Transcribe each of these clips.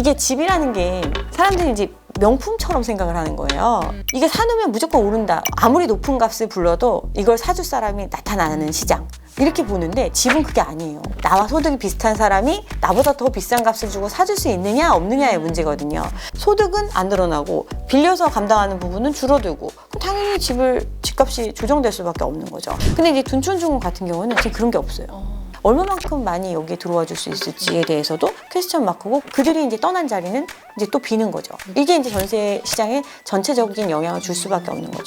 이게 집이라는 게 사람들이 이제 명품처럼 생각을 하는 거예요. 이게 사놓으면 무조건 오른다. 아무리 높은 값을 불러도 이걸 사줄 사람이 나타나는 시장. 이렇게 보는데 집은 그게 아니에요. 나와 소득이 비슷한 사람이 나보다 더 비싼 값을 주고 사줄 수 있느냐 없느냐의 문제거든요. 소득은 안 늘어나고 빌려서 감당하는 부분은 줄어들고 그럼 당연히 집값이 조정될 수밖에 없는 거죠. 근데 이제 둔촌중공 같은 경우는 지금 그런 게 없어요. 얼마만큼 많이 여기에 들어와 줄 수 있을지에 대해서도 퀘스천 마크고 그들이 이제 떠난 자리는 이제 또 비는 거죠. 이게 이제 전세 시장에 전체적인 영향을 줄 수밖에 없는 거죠.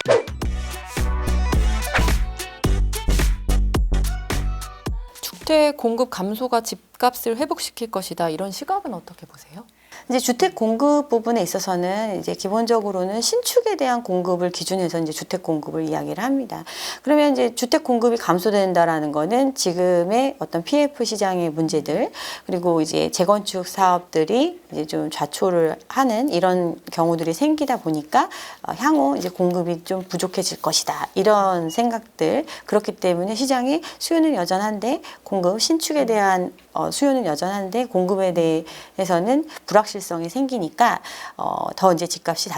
주택 공급 감소가 집값을 회복시킬 것이다. 이런 시각은 어떻게 보세요? 이제 주택 공급 부분에 있어서는 이제 기본적으로는 신축에 대한 공급을 기준해서 이제 주택 공급을 이야기를 합니다. 그러면 이제 주택 공급이 감소된다라는 거는 지금의 어떤 PF 시장의 문제들 그리고 이제 재건축 사업들이 이제 좀 좌초를 하는 이런 경우들이 생기다 보니까 향후 이제 공급이 좀 부족해질 것이다. 이런 생각들 그렇기 때문에 시장이 수요는 여전한데 공급 신축에 대한 수요는 여전한데 공급에 대해서는 불확실성이 생기니까 더 이제 집값이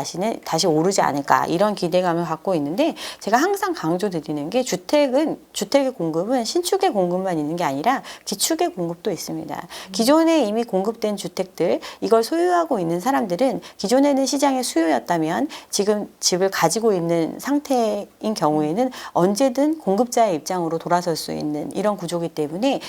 다시 오르지 않을까 이런 기대감을 갖고 있는데 제가 항상 강조드리는 게 주택의 공급은 신축의 공급만 있는 게 아니라 기축의 공급도 있습니다. 기존에 이미 공급된 주택들 이걸 소유하고 있는 사람들은 기존에는 시장의 수요였다면 지금 집을 가지고 있는 상태인 경우에는 언제든 공급자의 입장으로 돌아설 수 있는 이런 구조이기 때문에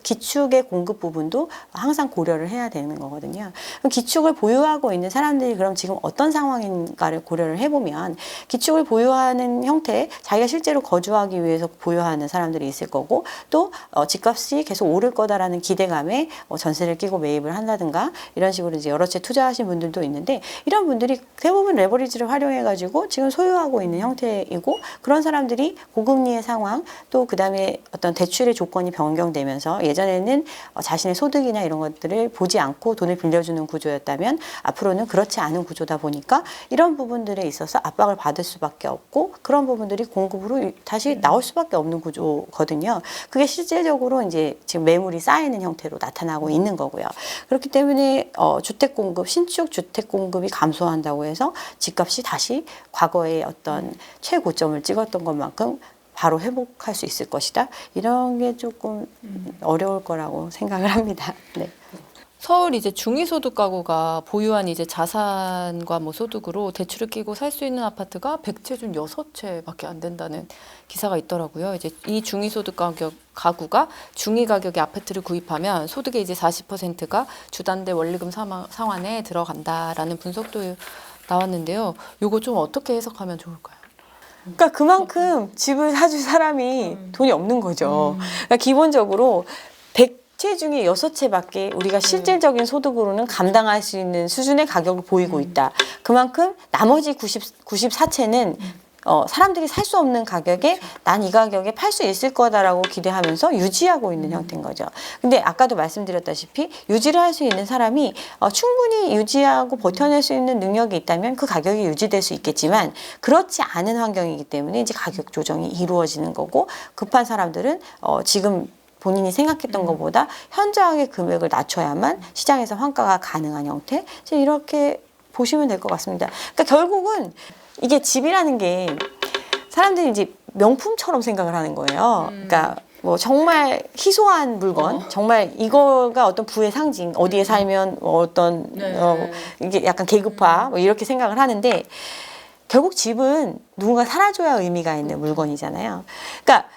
기축의 공급 부분도 항상 고려를 해야 되는 거거든요. 그럼 기축을 보유하고 있는 사람들이 그럼 지금 어떤 상황인가를 고려를 해보면 기축을 보유하는 형태, 자기가 실제로 거주하기 위해서 보유하는 사람들이 있을 거고 또 집값이 계속 오를 거다라는 기대감에 전세를 끼고 매입을 한다든가 이런 식으로 이제 여러 채 투자하신 분들도 있는데 이런 분들이 대부분 레버리지를 활용해가지고 지금 소유하고 있는 형태이고 그런 사람들이 고금리의 상황 또 그다음에 어떤 대출의 조건이 변경되면서 예전에는 자신의 소득이나 이런 것들을 보지 않고 돈을 빌려주는 구조였다면 앞으로는 그렇지 않은 구조다 보니까 이런 부분들에 있어서 압박을 받을 수밖에 없고 그런 부분들이 공급으로 다시 나올 수밖에 없는 구조거든요. 그게 실제적으로 이제 지금 매물이 쌓이는 형태로 나타나고 있는 거고요. 그렇기 때문에 주택 공급, 신축 주택 공급이 감소한다고 해서 집값이 다시 과거의 어떤 최고점을 찍었던 것만큼 바로 회복할 수 있을 것이다. 이런 게 조금 어려울 거라고 생각을 합니다. 네. 서울 이제 중위소득 가구가 보유한 이제 자산과 뭐 소득으로 대출을 끼고 살 수 있는 아파트가 100채 중 6채밖에 안 된다는 기사가 있더라고요. 이제 이 중위소득 가구가 중위 가격의 아파트를 구입하면 소득의 이제 40%가 주담대 원리금 상환에 들어간다라는 분석도 나왔는데요. 요거 좀 어떻게 해석하면 좋을까요? 그러니까 그만큼 집을 사줄 사람이 돈이 없는 거죠. 그러니까 기본적으로 100채 중에 6채밖에 우리가 실질적인 소득으로는 감당할 수 있는 수준의 가격을 보이고 있다. 그만큼 나머지 94채는 사람들이 살 수 없는 가격에 난 이 가격에 팔 수 있을 거다라고 기대하면서 유지하고 있는 형태인 거죠. 근데 아까도 말씀드렸다시피 유지를 할 수 있는 사람이 충분히 유지하고 버텨낼 수 있는 능력이 있다면 그 가격이 유지될 수 있겠지만 그렇지 않은 환경이기 때문에 이제 가격 조정이 이루어지는 거고 급한 사람들은 지금 본인이 생각했던 것보다 현저하게 금액을 낮춰야만 시장에서 환가가 가능한 형태 이렇게 보시면 될 것 같습니다. 그러니까 결국은 이게 집이라는 게 사람들이 이제 명품처럼 생각을 하는 거예요. 그러니까 뭐 정말 희소한 물건, 정말 이거가 어떤 부의 상징, 어디에 살면 어떤 이게 약간 계급화 뭐 이렇게 생각을 하는데 결국 집은 누군가 살아줘야 의미가 있는 물건이잖아요. 그러니까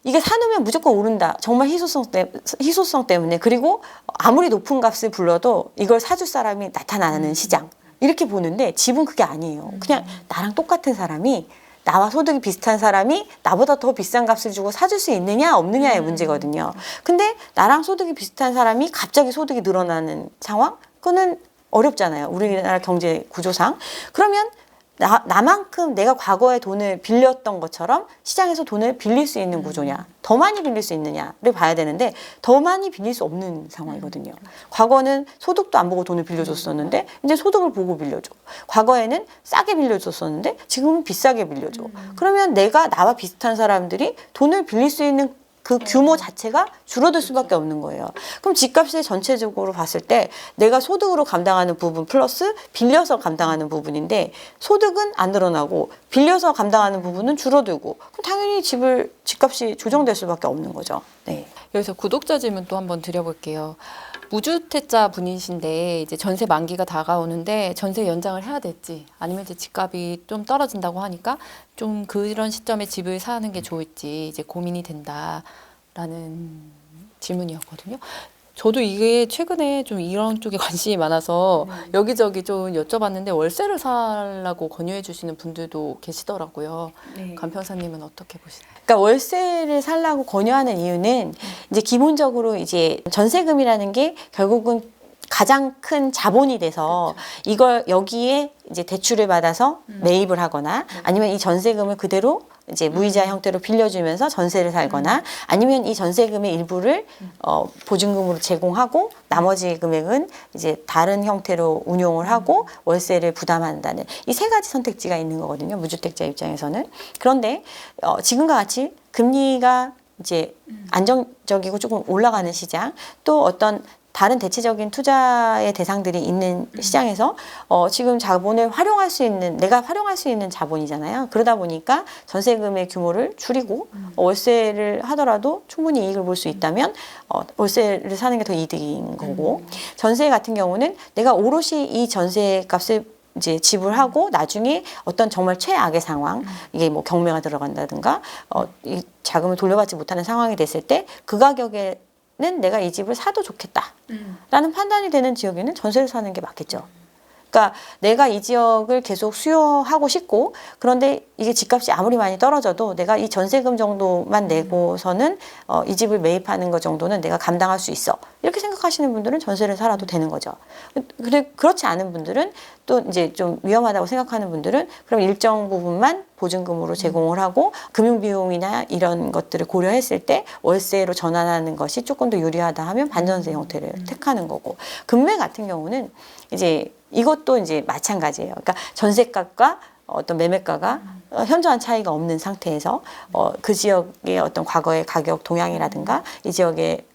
이게 사놓으면 무조건 오른다. 정말 희소성 때문에 그리고 아무리 높은 값을 불러도 이걸 사줄 사람이 나타나는 시장. 이렇게 보는데 집은 그게 아니에요. 그냥 나랑 똑같은 사람이 나와 소득이 비슷한 사람이 나보다 더 비싼 값을 주고 사줄 수 있느냐 없느냐의 문제거든요. 근데 나랑 소득이 비슷한 사람이 갑자기 소득이 늘어나는 상황? 그거는 어렵잖아요. 우리나라 경제 구조상. 그러면 나만큼 내가 과거에 돈을 빌렸던 것처럼 시장에서 돈을 빌릴 수 있는 구조냐, 더 많이 빌릴 수 있느냐를 봐야 되는데 더 많이 빌릴 수 없는 상황이거든요. 과거는 소득도 안 보고 돈을 빌려줬었는데 이제 소득을 보고 빌려줘. 과거에는 싸게 빌려줬었는데 지금은 비싸게 빌려줘. 그러면 나와 비슷한 사람들이 돈을 빌릴 수 있는 그 규모 자체가 줄어들 수밖에 없는 거예요. 그럼 집값을 전체적으로 봤을 때 내가 소득으로 감당하는 부분 플러스 빌려서 감당하는 부분인데 소득은 안 늘어나고 빌려서 감당하는 부분은 줄어들고 그럼 당연히 집값이 조정될 수밖에 없는 거죠. 네. 여기서 구독자 질문 또 한번 드려볼게요. 무주택자 분이신데 이제 전세 만기가 다가오는데 전세 연장을 해야 될지 아니면 이제 집값이 좀 떨어진다고 하니까 좀 그런 시점에 집을 사는 게 좋을지 이제 고민이 된다라는 질문이었거든요. 저도 이게 최근에 좀 이런 쪽에 관심이 많아서 여기저기 좀 여쭤봤는데 월세를 살라고 권유해 주시는 분들도 계시더라고요. 간편사님은 어떻게 보시나요? 그러니까 월세를 살라고 권유하는 이유는 이제 기본적으로 이제 전세금이라는 게 결국은 가장 큰 자본이 돼서 이걸 여기에 이제 대출을 받아서 매입을 하거나 아니면 이 전세금을 그대로 이제 무이자 형태로 빌려주면서 전세를 살거나 아니면 이 전세금의 일부를 보증금으로 제공하고 나머지 금액은 이제 다른 형태로 운용을 하고 월세를 부담한다는 이 세 가지 선택지가 있는 거거든요. 무주택자 입장에서는. 그런데 지금과 같이 금리가 이제 안정적이고 조금 올라가는 시장 또 어떤 다른 대체적인 투자의 대상들이 있는 시장에서 지금 자본을 활용할 수 있는 내가 활용할 수 있는 자본이잖아요. 그러다 보니까 전세금의 규모를 줄이고 월세를 하더라도 충분히 이익을 볼 수 있다면 월세를 사는 게 더 이득인 거고 전세 같은 경우는 내가 오롯이 이 전세 값을 이제 지불하고 나중에 어떤 정말 최악의 상황 이게 뭐 경매가 들어간다든가 이 자금을 돌려받지 못하는 상황이 됐을 때 그 가격에 내가 이 집을 사도 좋겠다라는 판단이 되는 지역에는 전세를 사는 게 맞겠죠. 그러니까 내가 이 지역을 계속 수요하고 싶고 그런데 이게 집값이 아무리 많이 떨어져도 내가 이 전세금 정도만 내고서는 이 집을 매입하는 것 정도는 내가 감당할 수 있어. 이렇게 생각하시는 분들은 전세를 살아도 되는 거죠. 근데 그렇지 않은 분들은 또 이제 좀 위험하다고 생각하는 분들은 그럼 일정 부분만 보증금으로 제공을 하고 금융비용이나 이런 것들을 고려했을 때 월세로 전환하는 것이 조금 더 유리하다 하면 반전세 형태를 택하는 거고 금매 같은 경우는 이제 이것도 이제 마찬가지예요. 그러니까 전세값과 어떤 매매가가 현저한 차이가 없는 상태에서 그 지역의 어떤 과거의 가격 동향이라든가 이 지역에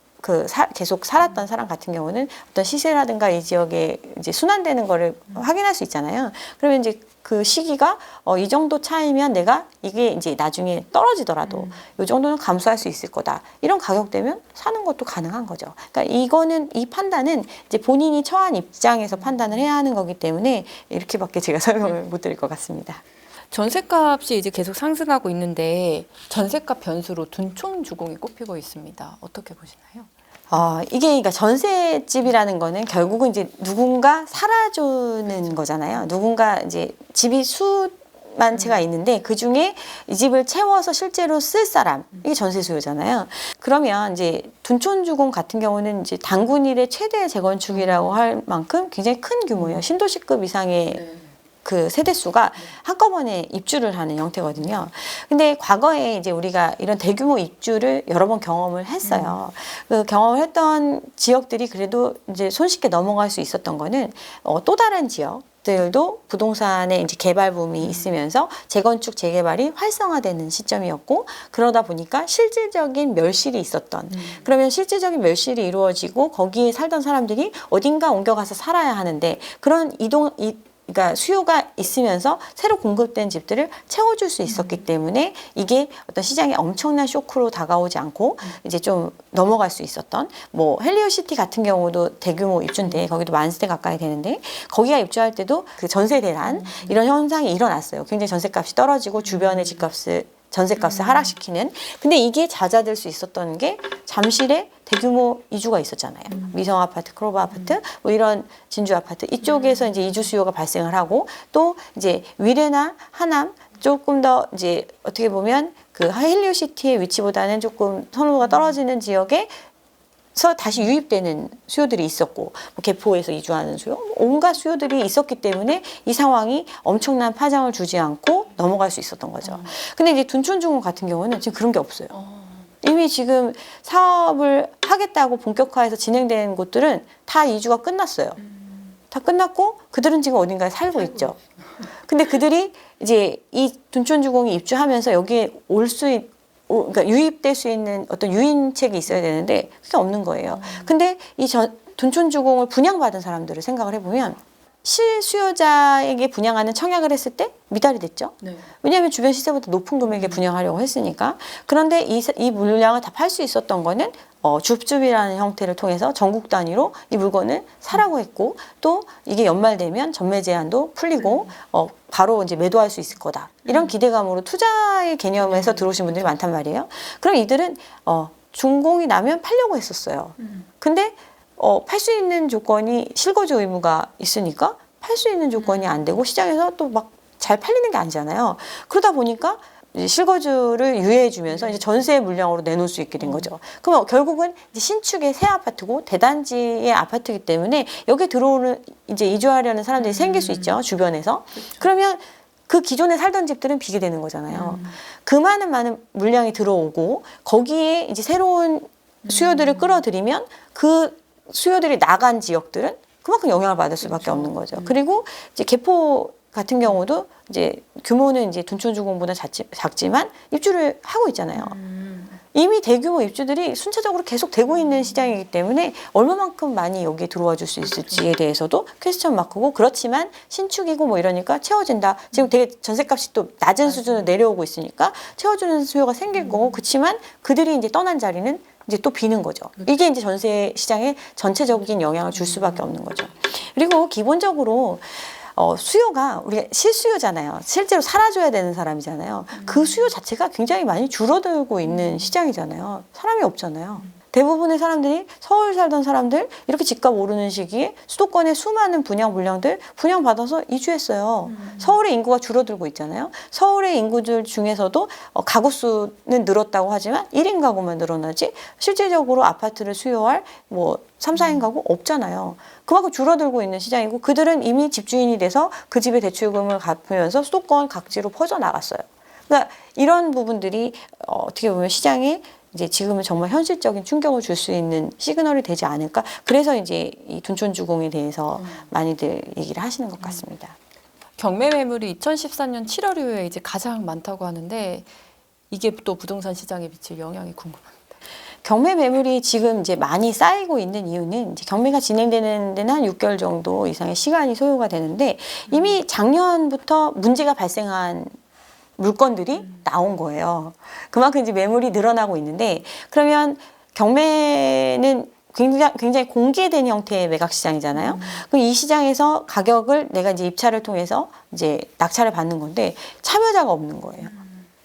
계속 살았던 사람 같은 경우는 어떤 시세라든가 이 지역에 이제 순환되는 거를 확인할 수 있잖아요. 그러면 이제 그 시기가 이 정도 차이면 내가 이게 이제 나중에 떨어지더라도 이 정도는 감수할 수 있을 거다. 이런 가격대면 사는 것도 가능한 거죠. 그러니까 이 판단은 이제 본인이 처한 입장에서 판단을 해야 하는 거기 때문에 이렇게밖에 제가 설명을 못 드릴 것 같습니다. 전세값이 이제 계속 상승하고 있는데 전세값 변수로 둔촌주공이 꼽히고 있습니다. 어떻게 보시나요? 이게 그러니까 전셋집이라는 거는 결국은 이제 누군가 살아주는 거잖아요. 누군가 이제 집이 수만 채가 있는데 그 중에 이 집을 채워서 실제로 쓸 사람 이게 전세 수요잖아요. 그러면 이제 둔촌주공 같은 경우는 이제 단군일의 최대 재건축이라고 할 만큼 굉장히 큰 규모예요. 신도시급 이상의 그 세대수가 한꺼번에 입주를 하는 형태거든요. 근데 과거에 이제 우리가 이런 대규모 입주를 여러 번 경험을 했어요. 그 경험을 했던 지역들이 그래도 이제 손쉽게 넘어갈 수 있었던 거는 또 다른 지역들도 부동산의 이제 개발 붐이 있으면서 재건축 재개발이 활성화되는 시점이었고 그러다 보니까 실질적인 멸실이 있었던 그러면 실질적인 멸실이 이루어지고 거기에 살던 사람들이 어딘가 옮겨가서 살아야 하는데 그런 그러니까 수요가 있으면서 새로 공급된 집들을 채워줄 수 있었기 때문에 이게 어떤 시장에 엄청난 쇼크로 다가오지 않고 이제 좀 넘어갈 수 있었던 뭐 헬리오시티 같은 경우도 대규모 입주인데 거기도 10,000대 가까이 되는데 거기가 입주할 때도 그 전세 대란 이런 현상이 일어났어요. 굉장히 전세값이 떨어지고 주변의 전세값을 하락시키는. 근데 이게 잦아들 수 있었던 게 잠실에 대규모 이주가 있었잖아요. 미성 아파트, 크로바 아파트, 뭐 이런 진주 아파트 이쪽에서 이제 이주 수요가 발생을 하고 또 이제 위례나 하남 조금 더 이제 어떻게 보면 그 헬리오시티의 위치보다는 조금 선호도가 떨어지는 지역에 다시 유입되는 수요들이 있었고 뭐 개포에서 이주하는 수요 온갖 수요들이 있었기 때문에 이 상황이 엄청난 파장을 주지 않고 넘어갈 수 있었던 거죠. 근데 이제 둔촌주공 같은 경우는 지금 그런 게 없어요. 이미 지금 사업을 하겠다고 본격화해서 진행된 곳들은 다 이주가 끝났어요. 다 끝났고 그들은 지금 어딘가에 살고 있죠. 근데 그들이 이제 이 둔촌주공이 입주하면서 여기에 올 수 그러니까 유입될 수 있는 어떤 유인책이 있어야 되는데 그게 없는 거예요. 근데 이 둔촌주공을 분양받은 사람들을 생각을 해보면 실수요자에게 분양하는 청약을 했을 때 미달이 됐죠. 네. 왜냐하면 주변 시세보다 높은 금액에 분양하려고 했으니까. 그런데 이 물량을 다 팔 수 있었던 거는 줍줍이라는 형태를 통해서 전국 단위로 이 물건을 사라고 했고, 또 이게 연말되면 전매 제한도 풀리고 바로 이제 매도할 수 있을 거다. 이런 기대감으로 투자의 개념에서 들어오신 분들이 많단 말이에요. 그럼 이들은 준공이 나면 팔려고 했었어요. 근데 팔 수 있는 조건이 실거주 의무가 있으니까 팔 수 있는 조건이 안 되고 시장에서 또 막 잘 팔리는 게 아니잖아요. 그러다 보니까 이제 실거주를 유예해주면서 이제 전세 물량으로 내놓을 수 있게 된 거죠. 그럼 결국은 이제 신축의 새 아파트고 대단지의 아파트이기 때문에 여기 들어오는 이제 이주하려는 사람들이 생길 수 있죠. 주변에서. 그러면 그 기존에 살던 집들은 비게 되는 거잖아요. 그 많은 물량이 들어오고 거기에 이제 새로운 수요들을 끌어들이면 그 수요들이 나간 지역들은 그만큼 영향을 받을 수밖에 없는 거죠. 그리고 이제 개포 같은 경우도 이제 규모는 이제 둔촌주공보다 작지만 입주를 하고 있잖아요. 이미 대규모 입주들이 순차적으로 계속 되고 있는 시장이기 때문에 얼마만큼 많이 여기에 들어와 줄 수 있을지에 대해서도 퀘스천 마크고, 그렇지만 신축이고 뭐 이러니까 채워진다. 지금 되게 전셋값이 또 낮은 수준으로 내려오고 있으니까 채워주는 수요가 생길 거고, 그렇지만 그들이 이제 떠난 자리는 이제 또 비는 거죠. 이게 이제 전세 시장에 전체적인 영향을 줄 수밖에 없는 거죠. 그리고 기본적으로 수요가 우리가 실수요잖아요. 실제로 살아줘야 되는 사람이잖아요. 그 수요 자체가 굉장히 많이 줄어들고 있는 시장이잖아요. 사람이 없잖아요. 대부분의 사람들이 서울 살던 사람들 이렇게 집값 오르는 시기에 수도권의 수많은 분양 물량들 분양받아서 이주했어요. 서울의 인구가 줄어들고 있잖아요. 서울의 인구들 중에서도 가구 수는 늘었다고 하지만 1인 가구만 늘어나지 실질적으로 아파트를 수요할 뭐 3, 4인 가구 없잖아요. 그만큼 줄어들고 있는 시장이고, 그들은 이미 집주인이 돼서 그 집의 대출금을 갚으면서 수도권 각지로 퍼져나갔어요. 그러니까 이런 부분들이 어떻게 보면 시장에 이제 지금은 정말 현실적인 충격을 줄 수 있는 시그널이 되지 않을까. 그래서 이제 이 둔촌주공에 대해서 많이들 얘기를 하시는 것 같습니다. 경매 매물이 2014년 7월 이후에 이제 가장 많다고 하는데 이게 또 부동산 시장에 미칠 영향이 궁금합니다. 경매 매물이 지금 이제 많이 쌓이고 있는 이유는 이제 경매가 진행되는 데는 한 6개월 정도 이상의 시간이 소요가 되는데, 이미 작년부터 문제가 발생한 물건들이 나온 거예요. 그만큼 이제 매물이 늘어나고 있는데, 그러면 경매는 굉장히 공개된 형태의 매각 시장이잖아요. 그럼 이 시장에서 가격을 내가 이제 입찰을 통해서 이제 낙찰을 받는 건데 참여자가 없는 거예요.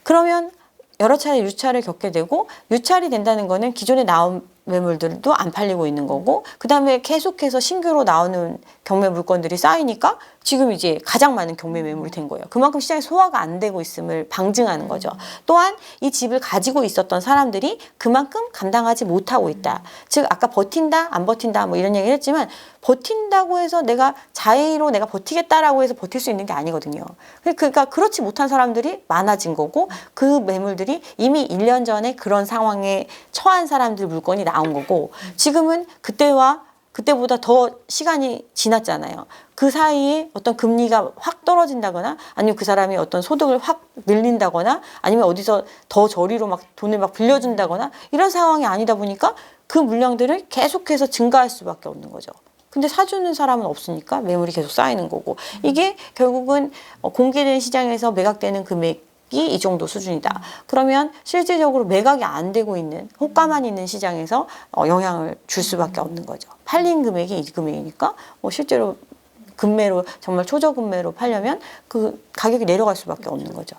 그러면 여러 차례 유찰을 겪게 되고, 유찰이 된다는 거는 기존에 나온 매물들도 안 팔리고 있는 거고, 그 다음에 계속해서 신규로 나오는 경매 물건들이 쌓이니까 지금 이제 가장 많은 경매 매물이 된 거예요. 그만큼 시장에 소화가 안 되고 있음을 방증하는 거죠. 또한 이 집을 가지고 있었던 사람들이 그만큼 감당하지 못하고 있다. 즉 아까 버틴다 안 버틴다 뭐 이런 얘기를 했지만, 버틴다고 해서 내가 자의로 내가 버티겠다라고 해서 버틸 수 있는 게 아니거든요. 그러니까 그렇지 못한 사람들이 많아진 거고, 그 매물들이 이미 1년 전에 그런 상황에 처한 사람들 물건이 나온 거고, 지금은 그때보다 더 시간이 지났잖아요. 그 사이에 어떤 금리가 확 떨어진다거나, 아니면 그 사람이 어떤 소득을 확 늘린다거나, 아니면 어디서 더 저리로 막 돈을 막 빌려준다거나 이런 상황이 아니다 보니까 그 물량들을 계속해서 증가할 수밖에 없는 거죠. 근데 사주는 사람은 없으니까 매물이 계속 쌓이는 거고, 이게 결국은 공개된 시장에서 매각되는 금액이 이 정도 수준이다. 그러면 실질적으로 매각이 안 되고 있는, 호가만 있는 시장에서 영향을 줄 수밖에 없는 거죠. 팔린 금액이 이 금액이니까 실제로 금매로, 정말 초저금매로 팔려면 그 가격이 내려갈 수밖에 없는 거죠.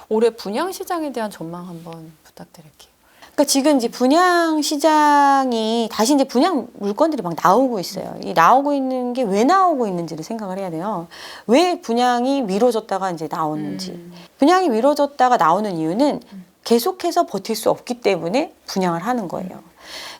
올해 분양 시장에 대한 전망 한번 부탁드릴게요. 그러니까 지금 이제 분양 시장이 다시 이제 분양 물건들이 막 나오고 있어요. 이 나오고 있는 게 왜 나오고 있는지를 생각을 해야 돼요. 왜 분양이 미뤄졌다가 이제 나오는지. 분양이 미뤄졌다가 나오는 이유는 계속해서 버틸 수 없기 때문에 분양을 하는 거예요.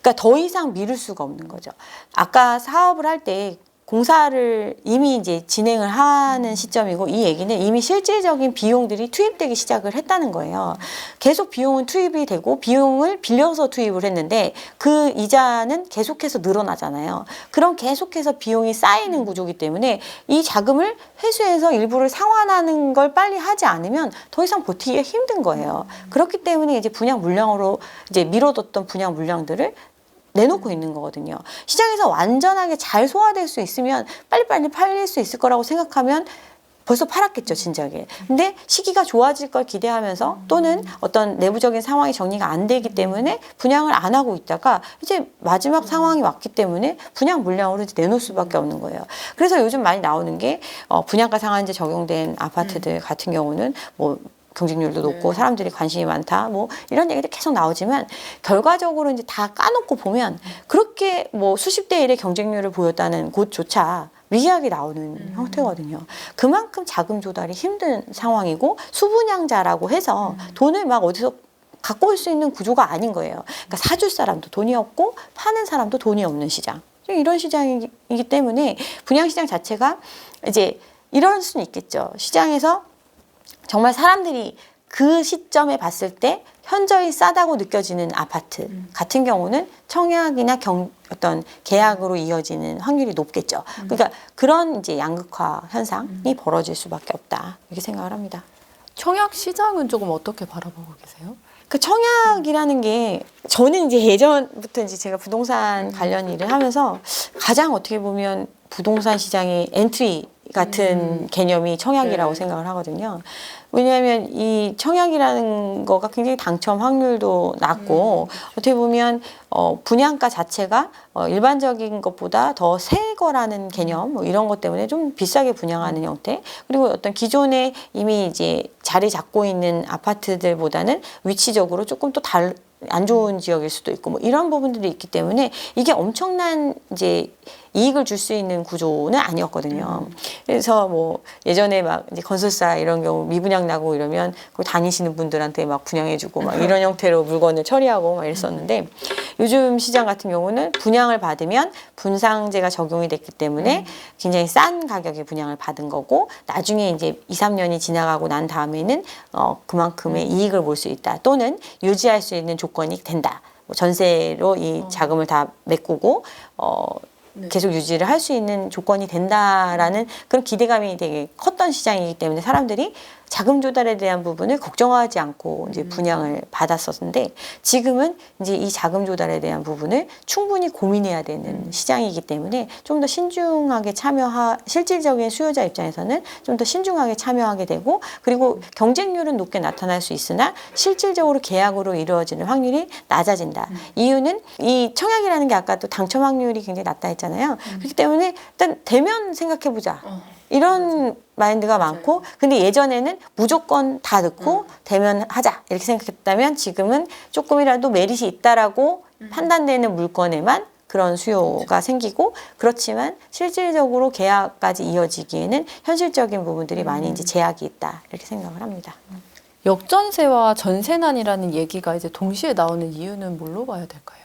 그러니까 더 이상 미룰 수가 없는 거죠. 아까 사업을 할 때 공사를 이미 이제 진행을 하는 시점이고 이 얘기는 이미 실질적인 비용들이 투입되기 시작을 했다는 거예요. 계속 비용은 투입이 되고 비용을 빌려서 투입을 했는데 그 이자는 계속해서 늘어나잖아요. 그럼 계속해서 비용이 쌓이는 구조이기 때문에 이 자금을 회수해서 일부를 상환하는 걸 빨리 하지 않으면 더 이상 버티기가 힘든 거예요. 그렇기 때문에 이제 분양 물량으로 이제 미뤄뒀던 분양 물량들을 내놓고 있는 거거든요. 시장에서 완전하게 잘 소화될 수 있으면 빨리빨리 팔릴 수 있을 거라고 생각하면 벌써 팔았겠죠, 진작에. 근데 시기가 좋아질 걸 기대하면서 또는 어떤 내부적인 상황이 정리가 안 되기 때문에 분양을 안 하고 있다가 이제 마지막 상황이 왔기 때문에 분양 물량으로 이제 내놓을 수밖에 없는 거예요. 그래서 요즘 많이 나오는 게 분양가 상한제 적용된 아파트들 같은 경우는 뭐 경쟁률도 높고 사람들이 관심이 많다 뭐 이런 얘기들이 계속 나오지만 결과적으로 이제 다 까놓고 보면 그렇게 뭐 수십 대 1의 경쟁률을 보였다는 곳조차 미약이 나오는 형태거든요. 그만큼 자금 조달이 힘든 상황이고 수분양자라고 해서 돈을 막 어디서 갖고 올 수 있는 구조가 아닌 거예요. 그러니까 사줄 사람도 돈이 없고 파는 사람도 돈이 없는 시장. 이런 시장이기 때문에 분양시장 자체가 이제 이럴 수는 있겠죠. 시장에서 정말 사람들이 그 시점에 봤을 때 현저히 싸다고 느껴지는 아파트 같은 경우는 청약이나 어떤 계약으로 이어지는 확률이 높겠죠. 그러니까 그런 이제 양극화 현상이 벌어질 수밖에 없다 이렇게 생각을 합니다. 청약 시장은 조금 어떻게 바라보고 계세요? 그 청약이라는 게 저는 이제 예전부터 이제 제가 부동산 관련 일을 하면서 가장 어떻게 보면 부동산 시장의 엔트리 같은 개념이 청약이라고 생각을 하거든요. 왜냐하면 이 청약이라는 거가 굉장히 당첨 확률도 낮고 어떻게 보면 분양가 자체가 일반적인 것보다 더 세 거라는 개념 뭐 이런 것 때문에 좀 비싸게 분양하는 형태 그리고 어떤 기존에 이미 이제 자리 잡고 있는 아파트들보다는 위치적으로 조금 또 안 좋은 지역일 수도 있고 뭐 이런 부분들이 있기 때문에 이게 엄청난 이제 이익을 줄 수 있는 구조는 아니었거든요. 그래서 뭐 예전에 막 이제 건설사 이런 경우 미분양 나고 이러면 그 다니시는 분들한테 막 분양해주고 막 이런 형태로 물건을 처리하고 막 이랬었는데 요즘 시장 같은 경우는 분양을 받으면 분상제가 적용이 됐기 때문에 굉장히 싼 가격에 분양을 받은 거고 나중에 이제 2, 3년이 지나가고 난 다음에는 그만큼의 이익을 볼 수 있다 또는 유지할 수 있는 조건이 된다. 뭐 전세로 이 자금을 다 메꾸고 계속 유지를 할 수 있는 조건이 된다라는 그런 기대감이 되게 컸던 시장이기 때문에 사람들이 자금 조달에 대한 부분을 걱정하지 않고 이제 분양을 받았었는데 지금은 이제 이 자금 조달에 대한 부분을 충분히 고민해야 되는 시장이기 때문에 좀 더 신중하게 실질적인 수요자 입장에서는 좀 더 신중하게 참여하게 되고 그리고 경쟁률은 높게 나타날 수 있으나 실질적으로 계약으로 이루어지는 확률이 낮아진다. 이유는 이 청약이라는 게 아까 또 당첨 확률이 굉장히 낮다 했잖아요. 그렇기 때문에 일단 대면 생각해보자. 이런 마인드가 많고 근데 예전에는 무조건 다 넣고 대면하자 이렇게 생각했다면 지금은 조금이라도 메리트이 있다라고 판단되는 물건에만 그런 수요가 생기고 그렇지만 실질적으로 계약까지 이어지기에는 현실적인 부분들이 많이 이제 제약이 있다 이렇게 생각을 합니다. 역전세와 전세난이라는 얘기가 이제 동시에 나오는 이유는 뭘로 봐야 될까요?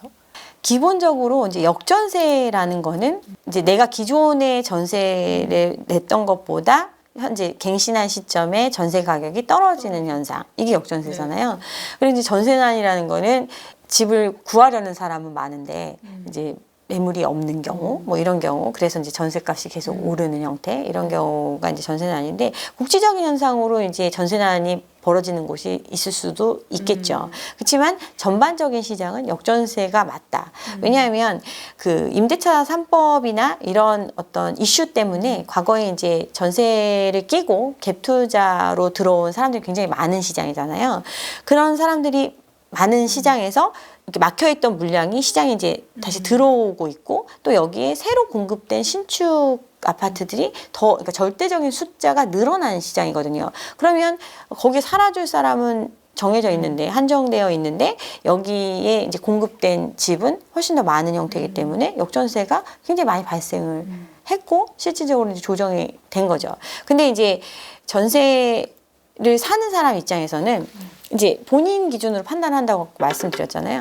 기본적으로 이제 역전세라는 거는 이제 내가 기존에 전세를 냈던 것보다 현재 갱신한 시점에 전세 가격이 떨어지는 현상. 이게 역전세잖아요. 그리고 이제 전세난이라는 거는 집을 구하려는 사람은 많은데 이제 매물이 없는 경우, 뭐 이런 경우, 그래서 이제 전세값이 계속 오르는 형태, 이런 경우가 이제 전세난인데, 국지적인 현상으로 이제 전세난이 벌어지는 곳이 있을 수도 있겠죠. 그렇지만 전반적인 시장은 역전세가 맞다. 왜냐하면 그 임대차 3법이나 이런 어떤 이슈 때문에 과거에 이제 전세를 끼고 갭 투자로 들어온 사람들이 굉장히 많은 시장이잖아요. 그런 사람들이 많은 시장에서 이렇게 막혀있던 물량이 시장에 이제 다시 들어오고 있고 또 여기에 새로 공급된 신축 아파트들이 그러니까 절대적인 숫자가 늘어나는 시장이거든요. 그러면 거기에 살아줄 사람은 정해져 있는데 한정되어 있는데 여기에 이제 공급된 집은 훨씬 더 많은 형태이기 때문에 역전세가 굉장히 많이 발생을 했고 실질적으로 이제 조정이 된 거죠. 근데 이제 전세를 사는 사람 입장에서는 이제 본인 기준으로 판단한다고 말씀드렸잖아요.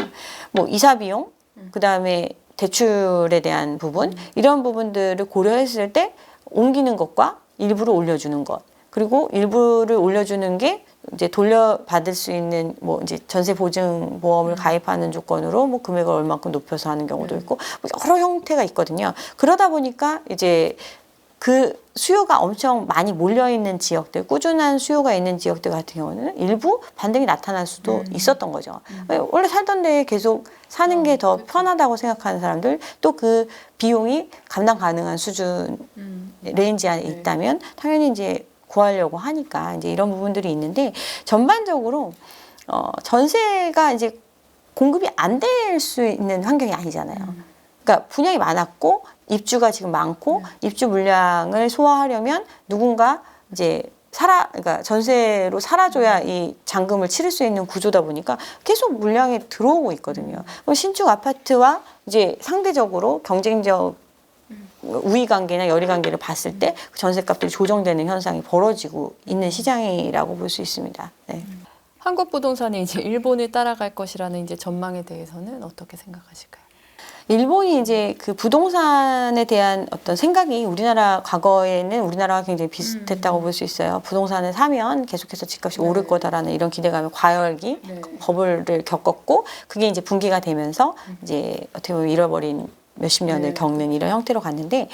뭐 이사 비용, 그 다음에 대출에 대한 부분 이런 부분들을 고려했을 때 옮기는 것과 일부를 올려주는 것 그리고 일부를 올려주는 게 이제 돌려받을 수 있는 뭐 이제 전세 보증 보험을 가입하는 조건으로 뭐 금액을 얼마큼 높여서 하는 경우도 있고 뭐 여러 형태가 있거든요. 그러다 보니까 이제 그 수요가 엄청 많이 몰려 있는 지역들, 꾸준한 수요가 있는 지역들 같은 경우는 일부 반등이 나타날 수도 있었던 거죠. 원래 살던 데에 계속 사는 게 더 편하다고 생각하는 사람들, 또 그 비용이 감당 가능한 수준 레인지 안에 있다면 당연히 이제 구하려고 하니까 이제 이런 부분들이 있는데 전반적으로 전세가 이제 공급이 안 될 수 있는 환경이 아니잖아요. 그러니까 분양이 많았고 입주가 지금 많고 입주 물량을 소화하려면 누군가 이제 그러니까 전세로 살아줘야 이 잔금을 치를 수 있는 구조다 보니까 계속 물량이 들어오고 있거든요. 그럼 신축 아파트와 이제 상대적으로 경쟁적 우위 관계나 열의 관계를 봤을 때 전세값들이 조정되는 현상이 벌어지고 있는 시장이라고 볼 수 있습니다. 네. 한국 부동산이 이제 일본을 따라갈 것이라는 이제 전망에 대해서는 어떻게 생각하실까요? 일본이 이제 그 부동산에 대한 어떤 생각이 우리나라 과거에는 우리나라와 굉장히 비슷했다고 볼 수 있어요. 부동산을 사면 계속해서 집값이 오를 거다라는 이런 기대감에 과열기, 버블을 겪었고 그게 이제 분기가 되면서 이제 어떻게 보면 잃어버린 몇십 년을 겪는 이런 형태로 갔는데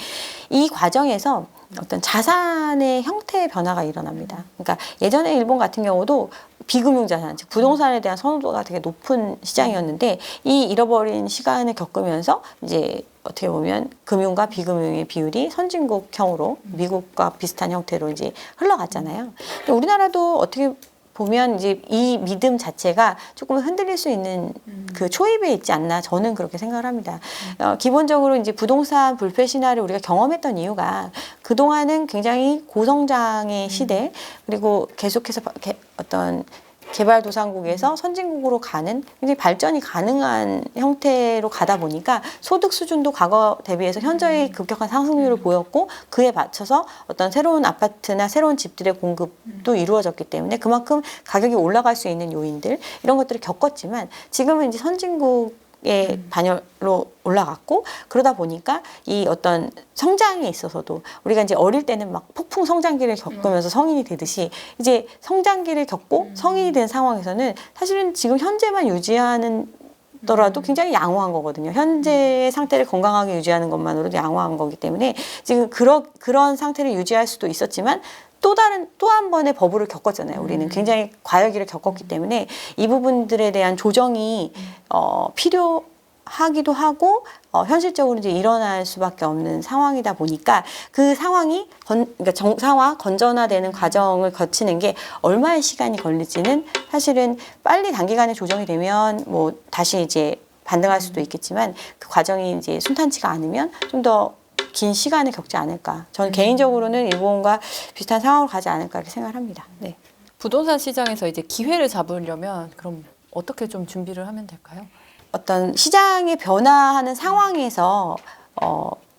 이 과정에서 어떤 자산의 형태의 변화가 일어납니다. 그러니까 예전에 일본 같은 경우도 비금융 자산, 즉 부동산에 대한 선호도가 되게 높은 시장이었는데 이 잃어버린 시간을 겪으면서 이제 어떻게 보면 금융과 비금융의 비율이 선진국형으로 미국과 비슷한 형태로 이제 흘러갔잖아요. 근데 우리나라도 어떻게 보면 이제 이 믿음 자체가 조금 흔들릴 수 있는 그 초입에 있지 않나 저는 그렇게 생각을 합니다. 기본적으로 이제 부동산 불패 신화를 우리가 경험했던 이유가 그동안은 굉장히 고성장의 시대 그리고 계속해서 어떤 개발도상국에서 선진국으로 가는 굉장히 발전이 가능한 형태로 가다 보니까 소득 수준도 과거 대비해서 현저히 급격한 상승률을 보였고 그에 맞춰서 어떤 새로운 아파트나 새로운 집들의 공급도 이루어졌기 때문에 그만큼 가격이 올라갈 수 있는 요인들 이런 것들을 겪었지만 지금은 이제 선진국의 반열로 올라갔고 그러다 보니까 이 어떤 성장에 있어서도 우리가 이제 어릴 때는 막 폭풍 성장기를 겪으면서 성인이 되듯이 이제 성장기를 겪고 성인이 된 상황에서는 사실은 지금 현재만 유지하는 더라도 굉장히 양호한 거거든요. 현재의 상태를 건강하게 유지하는 것만으로도 양호한 거기 때문에 지금 그런 상태를 유지할 수도 있었지만 또 한 번의 버블을 겪었잖아요. 우리는 굉장히 과열기를 겪었기 때문에 이 부분들에 대한 조정이 필요하기도 하고 현실적으로 이제 일어날 수밖에 없는 상황이다 보니까 그 상황이 그러니까 정상화, 건전화되는 과정을 거치는 게 얼마의 시간이 걸릴지는 사실은 빨리 단기간에 조정이 되면 뭐 다시 이제 반등할 수도 있겠지만 그 과정이 이제 순탄치가 않으면 좀 더 긴 시간을 겪지 않을까. 저는 개인적으로는 일본과 비슷한 상황으로 가지 않을까 이렇게 생각을 합니다. 네. 부동산 시장에서 이제 기회를 잡으려면 그럼 어떻게 좀 준비를 하면 될까요? 어떤 시장의 변화하는 상황에서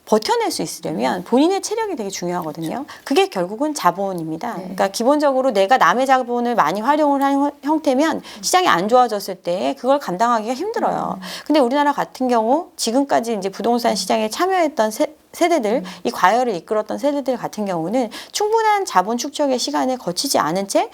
버텨낼 수 있으려면 본인의 체력이 되게 중요하거든요. 그게 결국은 자본입니다. 그러니까 기본적으로 내가 남의 자본을 많이 활용을 하는 형태면 시장이 안 좋아졌을 때 그걸 감당하기가 힘들어요. 근데 우리나라 같은 경우 지금까지 이제 부동산 시장에 참여했던 세대들, 이 과열을 이끌었던 세대들 같은 경우는 충분한 자본 축적의 시간을 거치지 않은 채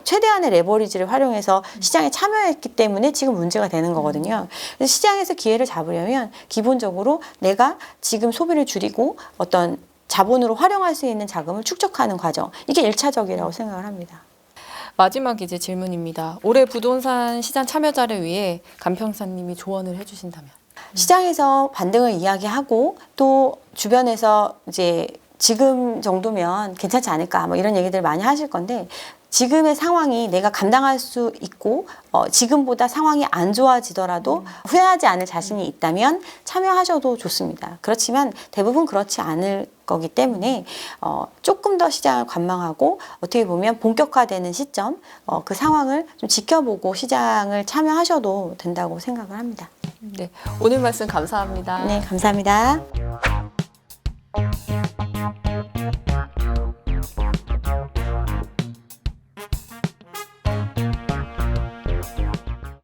최대한의 레버리지를 활용해서 시장에 참여했기 때문에 지금 문제가 되는 거거든요. 그래서 시장에서 기회를 잡으려면 기본적으로 내가 지금 소비를 줄이고 어떤 자본으로 활용할 수 있는 자금을 축적하는 과정, 이게 1차적이라고 생각을 합니다. 마지막 이제 질문입니다. 올해 부동산 시장 참여자를 위해 감평사님이 조언을 해주신다면? 시장에서 반등을 이야기하고 또 주변에서 이제 지금 정도면 괜찮지 않을까 뭐 이런 얘기들 많이 하실 건데 지금의 상황이 내가 감당할 수 있고 지금보다 상황이 안 좋아지더라도 후회하지 않을 자신이 있다면 참여하셔도 좋습니다. 그렇지만 대부분 그렇지 않을 거기 때문에 조금 더 시장을 관망하고 어떻게 보면 본격화되는 시점 그 상황을 좀 지켜보고 시장을 참여하셔도 된다고 생각을 합니다. 네, 오늘 말씀 감사합니다. 네, 감사합니다.